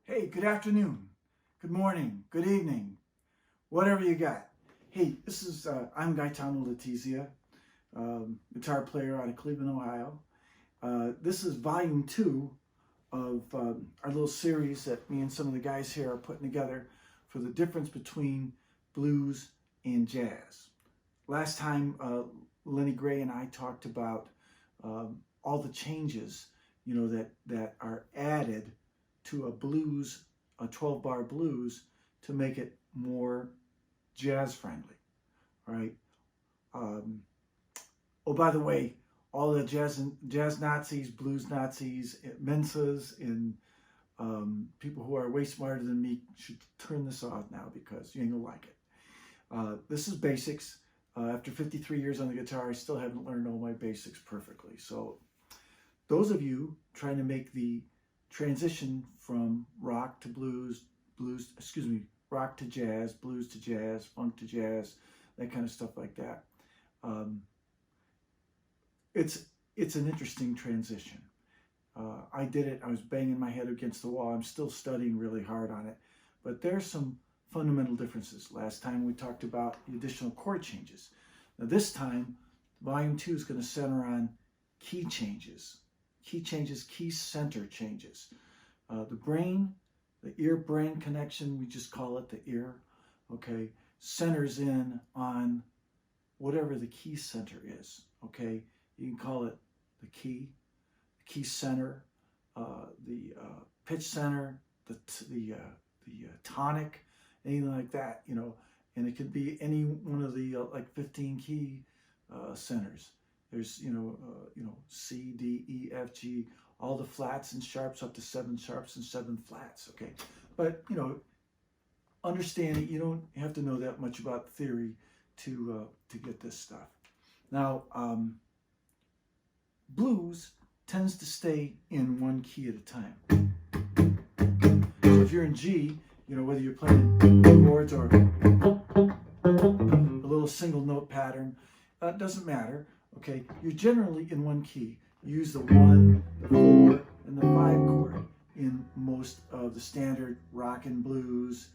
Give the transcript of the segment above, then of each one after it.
Hey, good afternoon, good morning, good evening, whatever you got. Hey, I'm Gaetano, guitar player out of Cleveland, Ohio. This is volume 2 of our little series that me and some of the guys here are putting together for the difference between blues and jazz. Last time, Lenny Gray and I talked about all the changes, that are added to a blues, a 12-bar blues, to make it more jazz friendly, right? Oh, by the way, all the jazz Nazis, blues Nazis, Mensas, and people who are way smarter than me should turn this off now because you ain't gonna like it. This is basics. After 53 years on the guitar, I still haven't learned all my basics perfectly. So those of you trying to make the transition from rock to rock to jazz, blues to jazz, funk to jazz, that kind of stuff like that. It's an interesting transition. I did it. I was banging my head against the wall. I'm still studying really hard on it, but there's some fundamental differences. Last time we talked about the additional chord changes. Now this time, volume 2 is going to center on key changes. Key center changes. The ear-brain connection, we just call it the ear, okay, centers in on whatever the key center is, okay? You can call it the key center, the pitch center, the tonic, anything like that, and it could be any one of the like 15 key centers. There's, C, D, E, F, G, all the flats and sharps up to 7 sharps and 7 flats, okay? But, understand it, you don't have to know that much about theory to get this stuff. Now, blues tends to stay in one key at a time. So if you're in G, whether you're playing chords or a little single note pattern, doesn't matter. Okay, you're generally in one key. You use the 1, the 4, and the 5 chord in most of the standard rock and blues,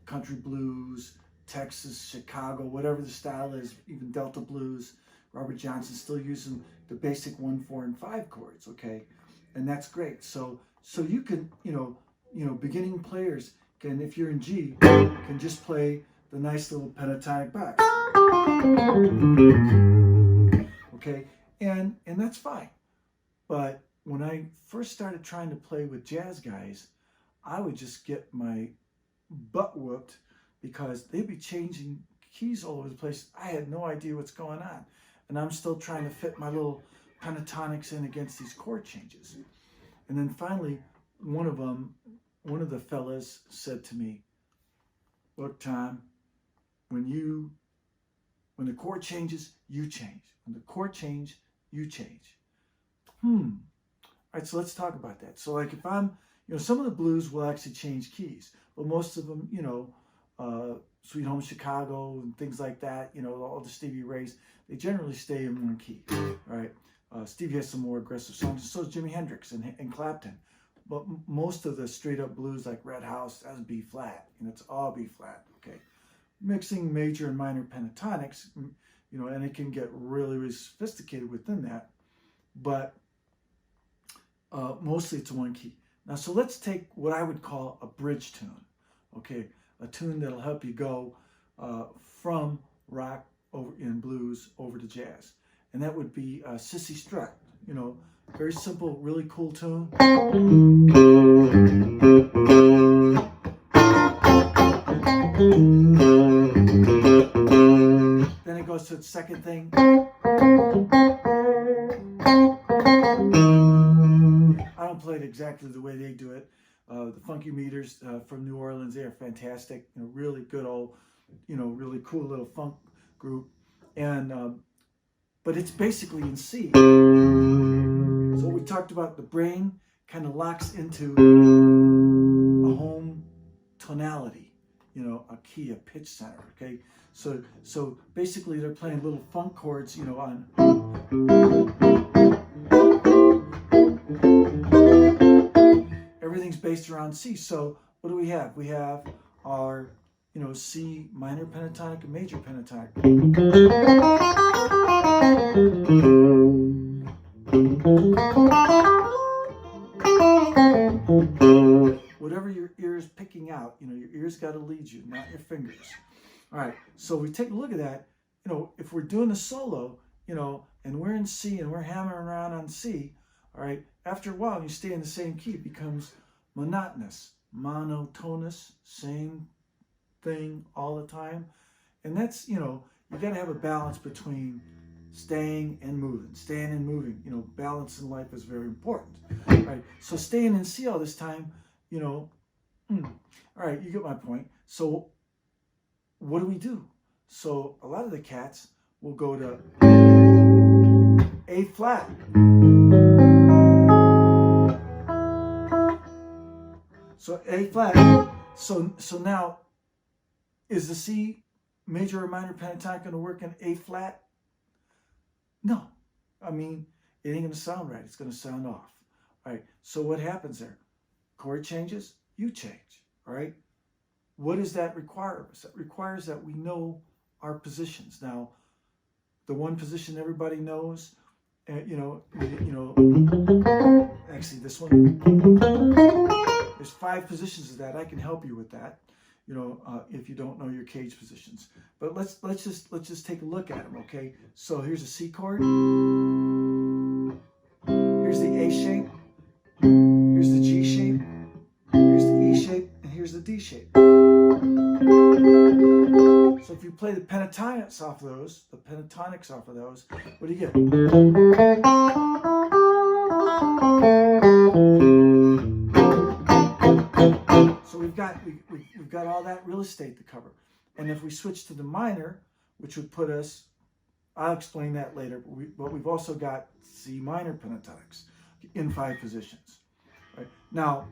country blues, Texas, Chicago, whatever the style is, even Delta blues. Robert Johnson's still using the basic 1, 4, and 5 chords, okay? And that's great. So you can, beginning players can, if you're in G, can just play the nice little pentatonic box. Okay, and that's fine. But when I first started trying to play with jazz guys, I would just get my butt whooped because they'd be changing keys all over the place. I had no idea what's going on. And I'm still trying to fit my little pentatonics in against these chord changes. And then finally, one of the fellas said to me, "Look, Tom, when the chord changes, you change. When the chord change, you change." All right, so let's talk about that. So like if I'm, some of the blues will actually change keys, but most of them, Sweet Home Chicago and things like that, all the Stevie Rays, they generally stay in one key, right? Stevie has some more aggressive songs, and so does Jimi Hendrix and Clapton. But most of the straight up blues like Red House, that's B flat, and it's all B flat, okay? Mixing major and minor pentatonics, and it can get really, really sophisticated within that, but mostly it's one key. Now, so let's take what I would call a bridge tune, okay? A tune that'll help you go from rock and blues over to jazz. And that would be Sissy Strut, very simple, really cool tune. Then it goes to the second thing. I don't play the exactly the way they do it. The Funky Meters from New Orleans, they are fantastic. Really good old, really cool little funk group. And but it's basically in C. So we talked about, the brain kind of locks into a home tonality, a key, a pitch center. Okay, so basically they're playing little funk chords, on. Everything's based around C. So what do we have? We have our, C minor pentatonic and major pentatonic. Whatever your ear is picking out, your ears got to lead you, not your fingers. All right, so we take a look at that. If we're doing a solo, and we're in C and we're hammering around on C, all right, after a while, you stay in the same key, it becomes monotonous, monotonous, same thing all the time. And that's, you got to have a balance between staying and moving, staying and moving. Balance in life is very important, right? So staying in C all this time, all right, you get my point. So what do we do? So a lot of the cats will go to A flat. So A flat. So now, is the C major or minor pentatonic going to work in A flat? No. I mean, it ain't going to sound right. It's going to sound off. All right. So what happens there? Chord changes, you change. All right. What does that require of us? That requires that we know our positions. Now, the one position everybody knows, actually this one, there's 5 positions of that. I can help you with that, if you don't know your cage positions. But let's just take a look at them, okay? So here's a C chord. Here's the A shape. Here's the G shape. Here's the E shape, and here's the D shape. So if you play the pentatonics off of those, what do you get? So we've got all that real estate to cover. And if we switch to the minor, which would put us, I'll explain that later, but we've also got C minor pentatonics in 5 positions. Right? Now,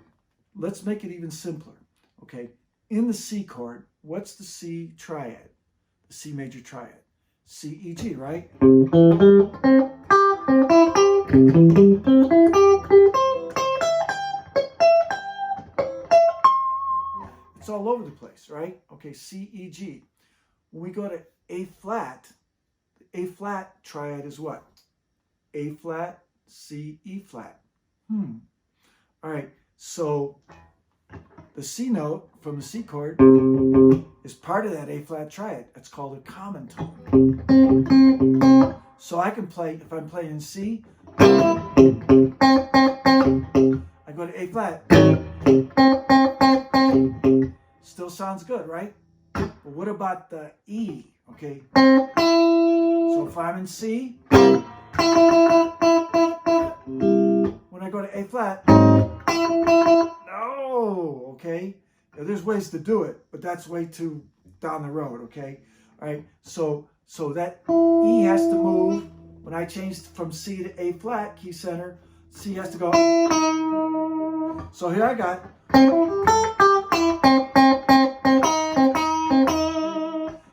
let's make it even simpler. Okay, in the C chord, what's the C triad? The C major triad. C, E, G, right? It's all over the place, right? Okay, C, E, G. When we go to A flat, the A flat triad is what? A flat, C, E flat. All right, so the C note from the C chord is part of that A flat triad. It's called a common tone. So I can play, if I'm playing in C, I go to A flat. Still sounds good, right? But what about the E? Okay. So if I'm in C, when I go to A flat, no, okay? Now, there's ways to do it, but that's way too down the road, okay? All right, so that E has to move. When I change from C to A flat, key center, C has to go. So here I got.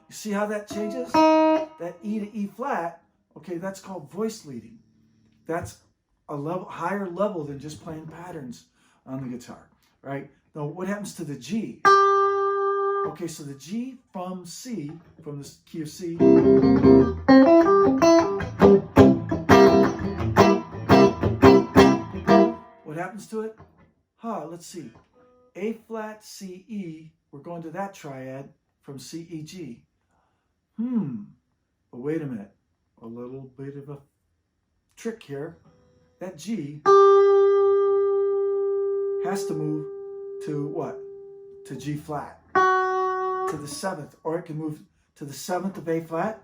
You see how that changes? That E to E flat, okay, that's called voice leading. That's a level, higher level than just playing patterns on the guitar, right? Now, what happens to the G? Okay, so the G from C, from the key of C, what happens to it? Let's see. A flat, C, E, we're going to that triad from C, E, G. But wait a minute. A little bit of a trick here. That G has to move to what? To G flat. To the 7th. Or it can move to the 7th of A flat.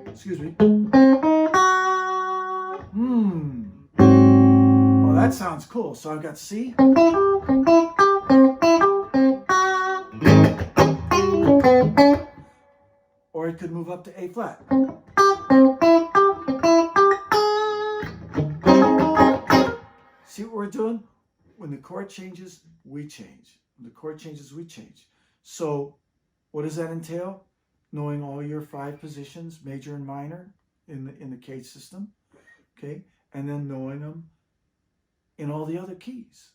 Excuse me. Well, that sounds cool. So I've got C. Or it could move up to A flat. See what we're doing? When the chord changes, we change. When the chord changes, we change. So what does that entail? Knowing all your 5 positions, major and minor, in the cage system, okay? And then knowing them in all the other keys.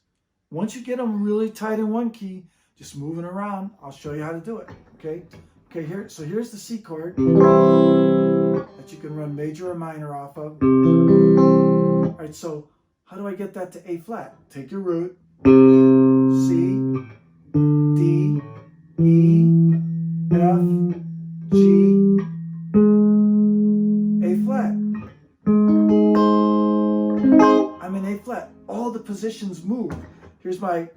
Once you get them really tight in one key, just moving around, I'll show you how to do it, okay? Okay, here's the C chord that you can run major or minor off of. All right, so how do I get that to A flat? Take your root, C, D, E, F, G, A flat. I'm in A flat. All the positions move. Here's my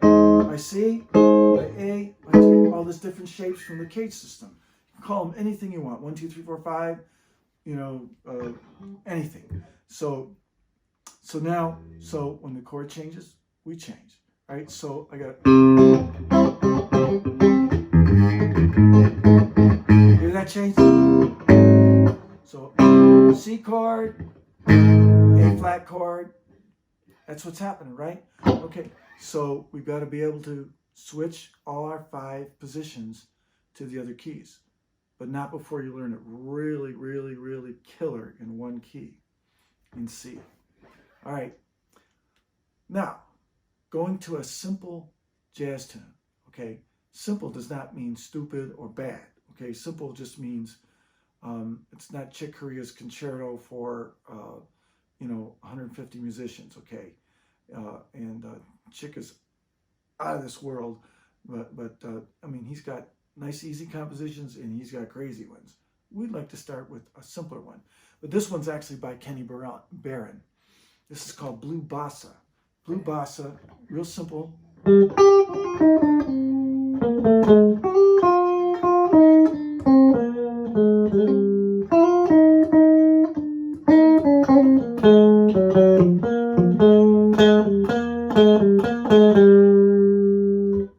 C, my A, my G, all these different shapes from the cage system. You can call them anything you want. 1, 2, 3, 4, 5, anything. So now, when the chord changes, we change. Right? So I got, hear that change? So C chord, A flat chord. That's what's happening, right? Okay, so we've got to be able to switch all our 5 positions to the other keys, but not before you learn it really, really, really killer in one key, in C. All right, now going to a simple jazz tune, okay? Simple does not mean stupid or bad, okay? Simple just means it's not Chick Corea's concerto for 150 musicians, okay? Chick is out of this world, but I mean, he's got nice easy compositions and he's got crazy ones. We'd like to start with a simpler one, but this one's actually by Kenny Barron. This is called Blue Bossa. Blue Bossa, real simple.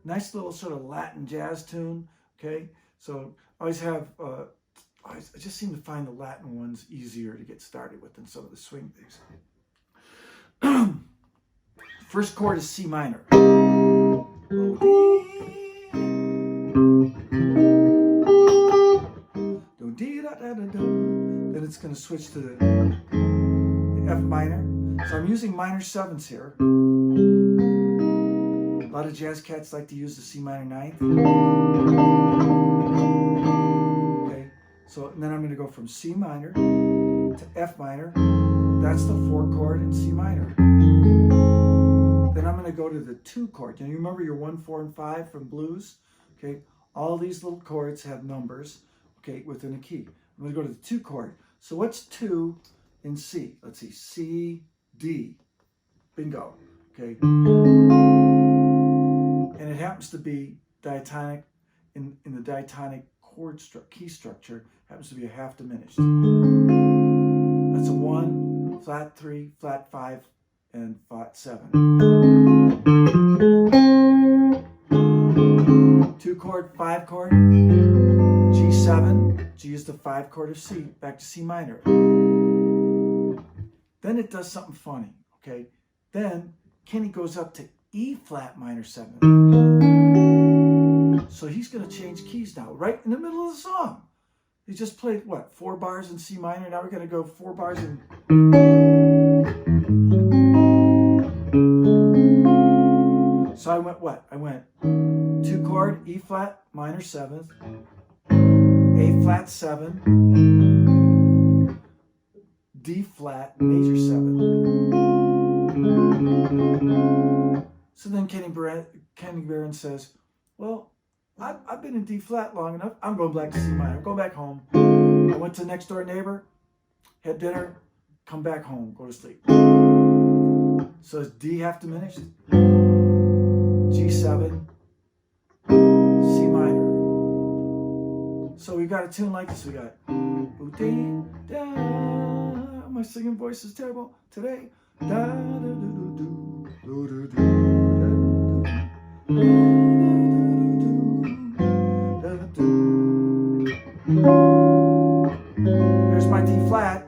Nice little sort of Latin jazz tune, okay? So I always have, I just seem to find the Latin ones easier to get started with than some of the swing things. First chord is C minor. Then it's going to switch to the F minor. So I'm using minor 7s here. A lot of jazz cats like to use the C minor 9th. Okay, so and then I'm going to go from C minor to F minor. That's the 4 chord in C minor. Then I'm going to go to the 2 chord. You remember your 1, 4, and 5 from blues? Okay, all these little chords have numbers, okay, within a key. I'm going to go to the 2 chord. So what's 2 in C? Let's see, C, D. Bingo. Okay. And it happens to be diatonic, in the diatonic chord key structure, happens to be a half diminished. That's a 1, flat 3, flat 5, and flat 7. 2 chord, 5 chord, G7. G is the 5 chord of C, back to C minor. Then it does something funny, okay? Then Kenny goes up to E flat minor 7. So he's going to change keys now, right in the middle of the song. He just played, what, 4 bars in C minor? Now we're going to go 4 bars in... So I went what? I went 2 chord, E flat minor 7th, A flat 7, D flat major 7. So then Kenny Barron says, well, I've been in D flat long enough. I'm going back to C minor. I'm going back home. I went to the next door neighbor, had dinner, come back home, go to sleep. So is D half diminished? G7, C minor. So we got a tune like this. We got, my singing voice is terrible today. Da, da, da, da, da. There's my D flat.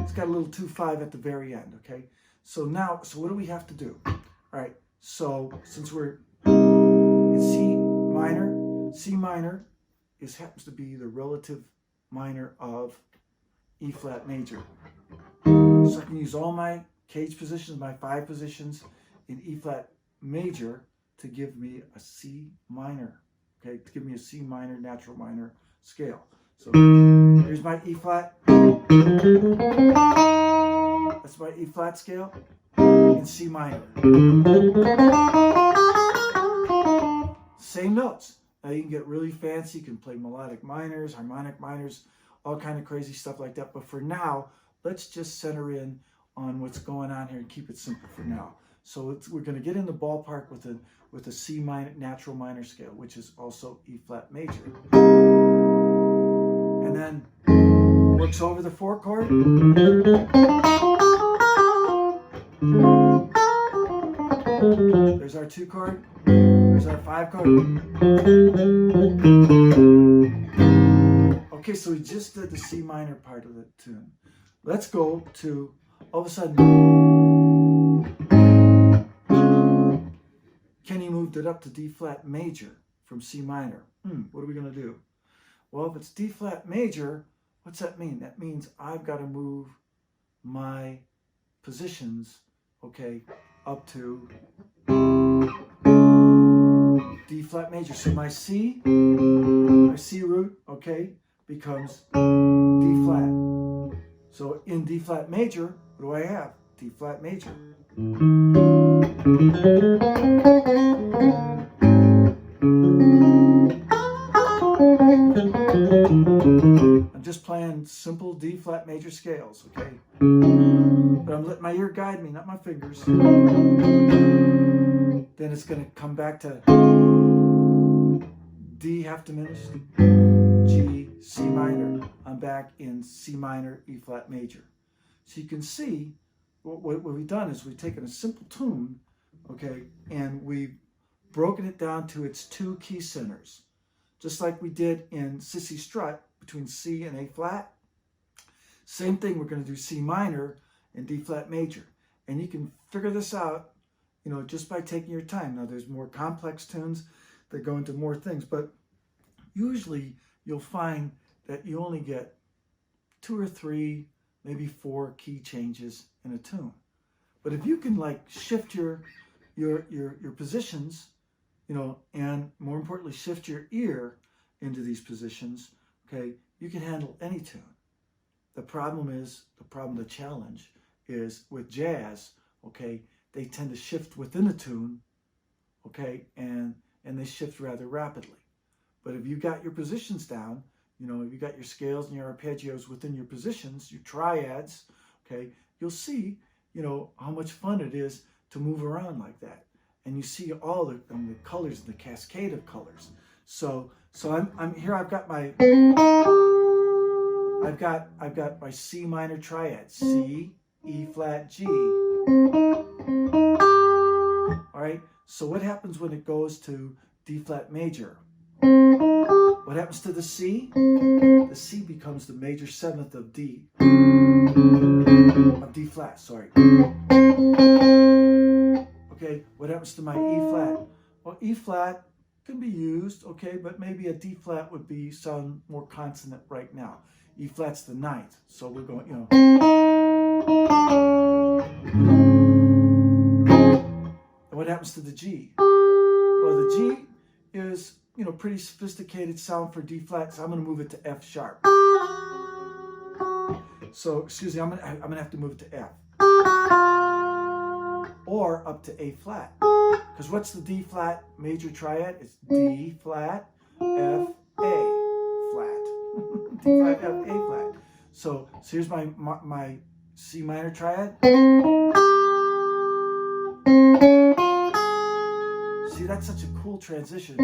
It's got a little 2-5 at the very end, okay? So now, so what do we have to do? All right, so since we're in C minor happens to be the relative minor of E flat major. So I can use all my cage positions, my 5 positions in E flat major to give me a C minor, okay? To give me a C minor, natural minor scale. So here's my E flat. That's my E flat scale in C minor. Same notes. Now you can get really fancy. You can play melodic minors, harmonic minors, all kind of crazy stuff like that. But for now, let's just center in on what's going on here and keep it simple for now. So we're going to get in the ballpark with a C minor natural minor scale, which is also E flat major. And then works over the 4 chord. There's our 2 chord. There's our 5 chord. Okay, so we just did the C minor part of the tune. Let's go to, all of a sudden, Kenny moved it up to D flat major from C minor. What are we going to do? Well, if it's D flat major, what's that mean? That means I've got to move my positions, okay, up to D flat major. So my C root, okay, becomes D flat. So in D flat major, what do I have? D flat major. I'm just playing simple D flat major scales, okay? But I'm letting my ear guide me, not my fingers. Then it's going to come back to D half diminished, G, C minor. I'm back in C minor, E flat major. So you can see what we've done is we've taken a simple tune, okay, and we've broken it down to its 2 key centers. Just like we did in Sissy Strut between C and A flat. Same thing, we're going to do C minor and D flat major. And you can figure this out, you know, just by taking your time. Now there's more complex tunes that go into more things, but usually you'll find that you only get 2 or 3, maybe 4 key changes in a tune. But if you can like shift your positions, you know, and more importantly, shift your ear into these positions, okay, you can handle any tune. The challenge is with jazz, okay, they tend to shift within a tune, okay, and they shift rather rapidly. But if you got your positions down, you know, if you got your scales and your arpeggios within your positions, your triads, okay, you'll see, you know, how much fun it is to move around like that. And you see all the colors and the cascade of colors. So I'm here. I've got my C minor triad: C, E flat, G. All right. So what happens when it goes to D flat major? What happens to the C? The C becomes the major 7th of D. Of D flat. Sorry. Okay, what happens to my E flat? Well, E flat can be used, okay, but maybe a D flat would sound more consonant right now. E flat's the 9th, so we're going, you know. And what happens to the G? Well, the G is, you know, pretty sophisticated sound for D flat, so I'm going to move it to F sharp. So, excuse me, I'm gonna have to move it to F. Or up to A flat. Because what's the D flat major triad? It's D flat, F, A flat. D flat, F, A flat. So here's my C minor triad. See, that's such a cool transition.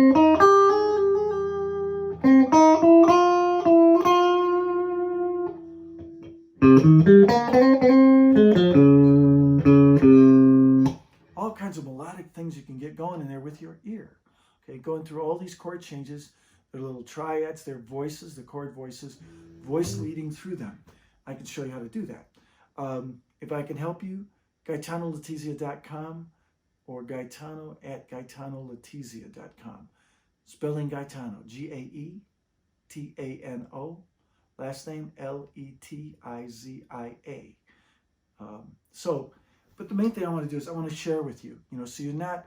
All kinds of melodic things you can get going in there with your ear. Okay, going through all these chord changes, their little triads, their voices, the chord voices, voice leading through them. I can show you how to do that. If I can help you, GaetanoLetizia.com or Gaetano at GaetanoLetizia.com. Spelling Gaetano, Gaetano, last name Letizia. But the main thing I want to do is I want to share with you, so you're not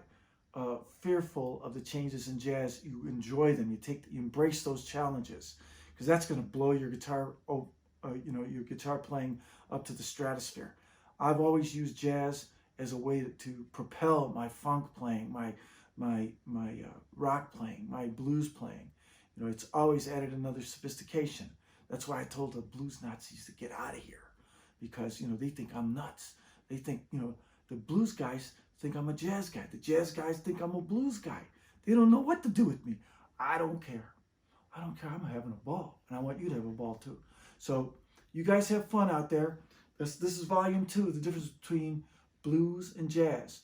fearful of the changes in jazz. You enjoy them. You embrace those challenges, because that's going to blow your guitar, your guitar playing up to the stratosphere. I've always used jazz as a way to propel my funk playing, my rock playing, my blues playing. It's always added another sophistication. That's why I told the blues Nazis to get out of here, because they think I'm nuts. They think the blues guys think I'm a jazz guy. The jazz guys think I'm a blues guy. They don't know what to do with me. I don't care. I don't care. I'm having a ball, and I want you to have a ball too. So you guys have fun out there. This is volume 2, the difference between blues and jazz.